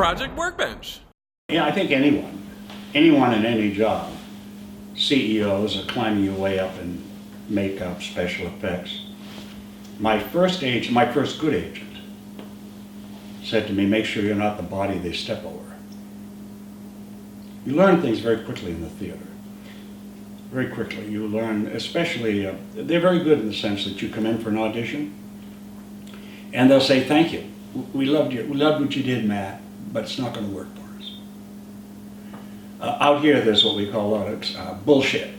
Project Workbench. Yeah, I think anyone in any job, CEOs are climbing your way up in makeup, special effects. My first good agent said to me, make sure you're not the body they step over. You learn things very quickly in the theater. Very quickly. You learn, especially, they're very good in the sense that you come in for an audition and they'll say, thank you. We loved you. We loved what you did, Matt, but it's not going to work for us. Out here, there's what we call a lot of bullshit.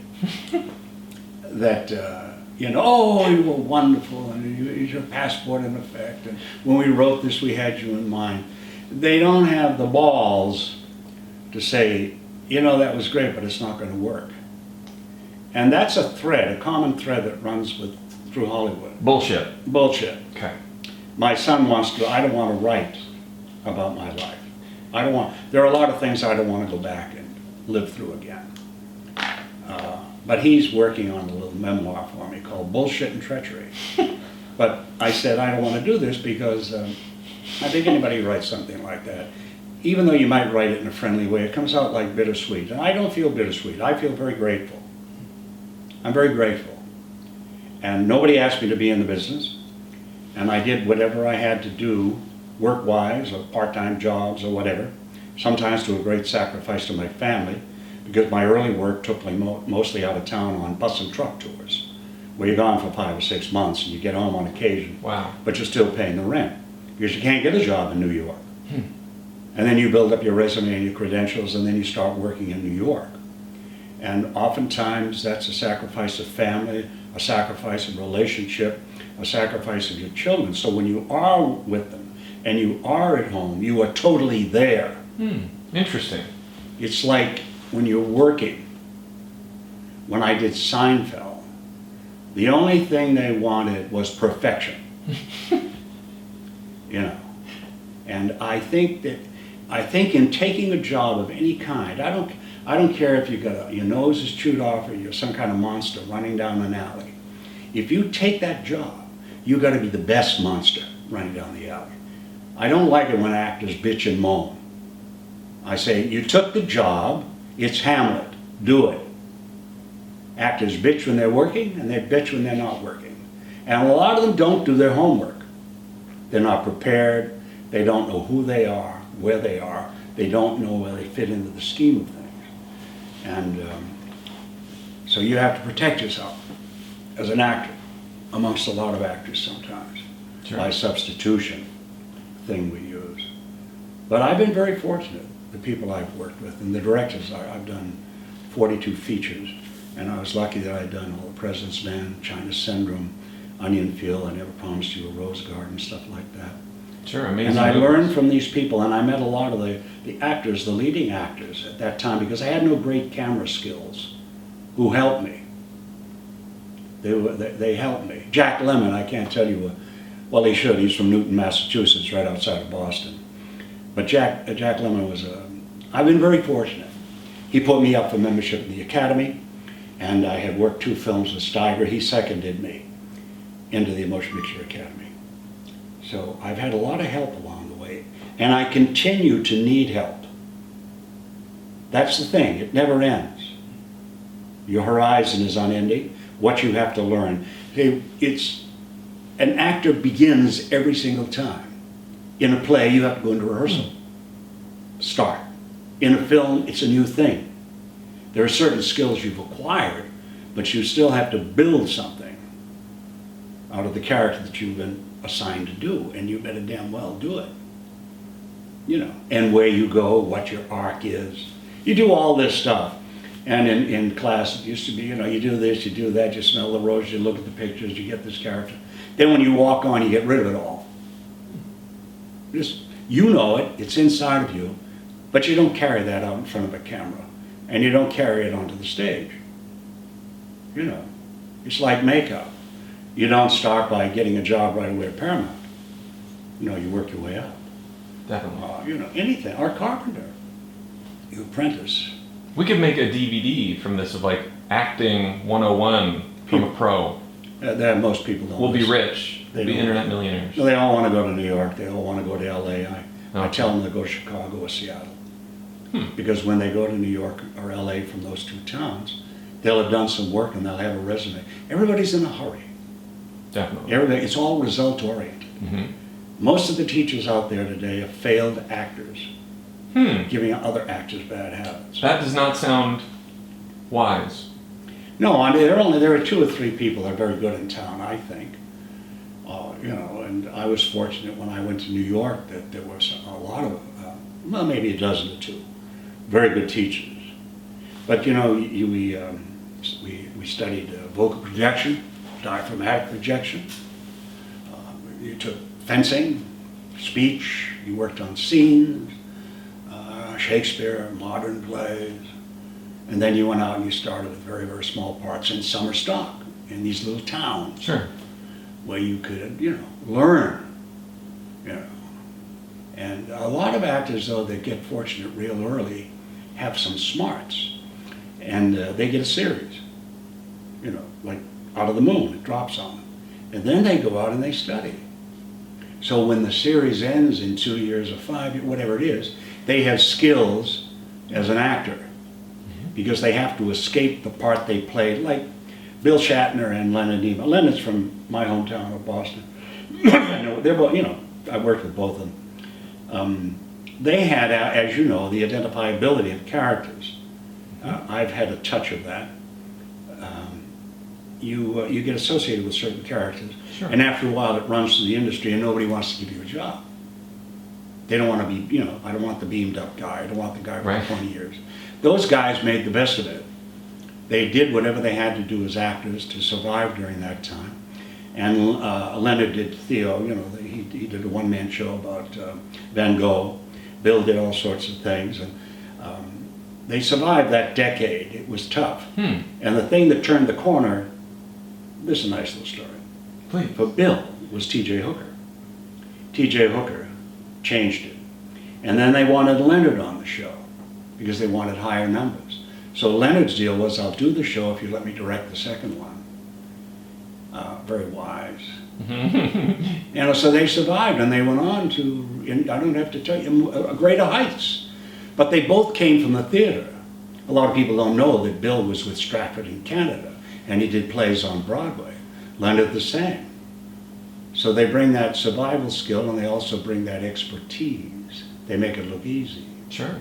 That, oh, you were wonderful, and here's your passport in effect, and when we wrote this, we had you in mind. They don't have the balls to say, that was great, but it's not going to work. And that's a thread, a common thread that runs through Hollywood. Bullshit. Okay. My son I don't want to write about my life. There are a lot of things I don't want to go back and live through again. But he's working on a little memoir for me called Bullshit and Treachery. But I said, I don't want to do this because I think anybody who writes something like that, even though you might write it in a friendly way, it comes out like bittersweet. And I don't feel bittersweet. I feel very grateful. I'm very grateful. And nobody asked me to be in the business. And I did whatever I had to do, work-wise, or part-time jobs or whatever, sometimes to a great sacrifice to my family, because my early work took me mostly out of town on bus and truck tours, where you're gone for 5 or 6 months and you get home on occasion. Wow. But you're still paying the rent, because you can't get a job in New York. And then you build up your resume and your credentials, and then you start working in New York. And oftentimes that's a sacrifice of family, a sacrifice of relationship, a sacrifice of your children. So when you are with them and you are at home, you are totally there. Interesting. It's like when you're working. When I did Seinfeld, the only thing they wanted was perfection. And I think in taking a job of any kind, I don't care if your nose is chewed off or you're some kind of monster running down an alley. If you take that job, you got to be the best monster running down the alley. I don't like it when actors bitch and moan. I say, you took the job, it's Hamlet, do it. Actors bitch when they're working and they bitch when they're not working. And a lot of them don't do their homework. They're not prepared, they don't know who they are, where they are, they don't know where they fit into the scheme of things. And so you have to protect yourself as an actor, amongst a lot of actors sometimes, by substitution, thing we use. But I've been very fortunate, the people I've worked with, and the directors. I've done 42 features, and I was lucky that I'd done All the President's Men, China Syndrome, Onion Field, I Never Promised You a Rose Garden, stuff like that. Sure, amazing. And I learned from these people, and I met a lot of the actors, the leading actors at that time, because I had no great camera skills, who helped me. They helped me. Jack Lemmon, I can't tell you, well, he should. He's from Newton, Massachusetts, right outside of Boston. But Jack Lemmon was I've been very fortunate. He put me up for membership in the Academy, and I had worked 2 films with Steiger. He seconded me into the Motion Picture Academy. So I've had a lot of help along the way, and I continue to need help. That's the thing, it never ends. Your horizon is unending, what you have to learn. An actor begins every single time. In a play, you have to go into rehearsal. Start. In a film, it's a new thing. There are certain skills you've acquired, but you still have to build something out of the character that you've been assigned to do, and you better damn well do it. And where you go, what your arc is. You do all this stuff. And in class, it used to be, you do this, you do that, you smell the roses, you look at the pictures, you get this character. Then when you walk on, you get rid of it all. You know it, it's inside of you, but you don't carry that out in front of a camera. And you don't carry it onto the stage. It's like makeup. You don't start by getting a job right away at Paramount. You work your way up. Definitely. Anything. Or carpenter. You apprentice. We could make a DVD from this of like acting 101 from a pro. That most people don't. We'll be rich. We'll be internet millionaires. No, they all want to go to New York. They all want to go to LA. I Okay. tell them to go to Chicago or Seattle. Because when they go to New York or LA from those two towns, they'll have done some work and they'll have a resume. Everybody's in a hurry. Definitely. It's all result oriented. Hmm. Most of the teachers out there today are failed actors, giving other actors bad habits. That does not sound wise. No, I mean, there are 2 or 3 people that are very good in town, I think. And I was fortunate when I went to New York that there was a lot of, well, maybe a dozen or 2, very good teachers. But we studied vocal projection, diaphragmatic projection. You took fencing, speech. You worked on scenes, Shakespeare, modern plays. And then you went out and you started with very, very small parts in summer stock in these little towns Sure. where you could, learn, And a lot of actors, though, that get fortunate real early have some smarts. And they get a series, like Out of the Moon, it drops on them. And then they go out and they study. So when the series ends in 2 years or 5 years, whatever it is, they have skills as an actor because they have to escape the part they played, like Bill Shatner and Leonard Nimoy. Leonard's from my hometown of Boston. I know they're both, I worked with both of them. They had, as you know, the identifiability of characters. I've had a touch of that. You get associated with certain characters, Sure. and after a while it runs through the industry and nobody wants to give you a job. They don't want to be, I don't want the beamed up guy, I don't want the guy for Right. 20 years. Those guys made the best of it. They did whatever they had to do as actors to survive during that time. And Leonard did Theo, he did a one-man show about Van Gogh. Bill did all sorts of things. And they survived that decade. It was tough. And the thing that turned the corner, this is a nice little story. Please. For Bill was T.J. Hooker. T.J. Hooker changed it. And then they wanted Leonard on the show because they wanted higher numbers. So Leonard's deal was, I'll do the show if you let me direct the second one. Very wise. So they survived and they went on to, I don't have to tell you, greater heights. But they both came from the theater. A lot of people don't know that Bill was with Stratford in Canada and he did plays on Broadway. Leonard the same. So they bring that survival skill and they also bring that expertise. They make it look easy. Sure.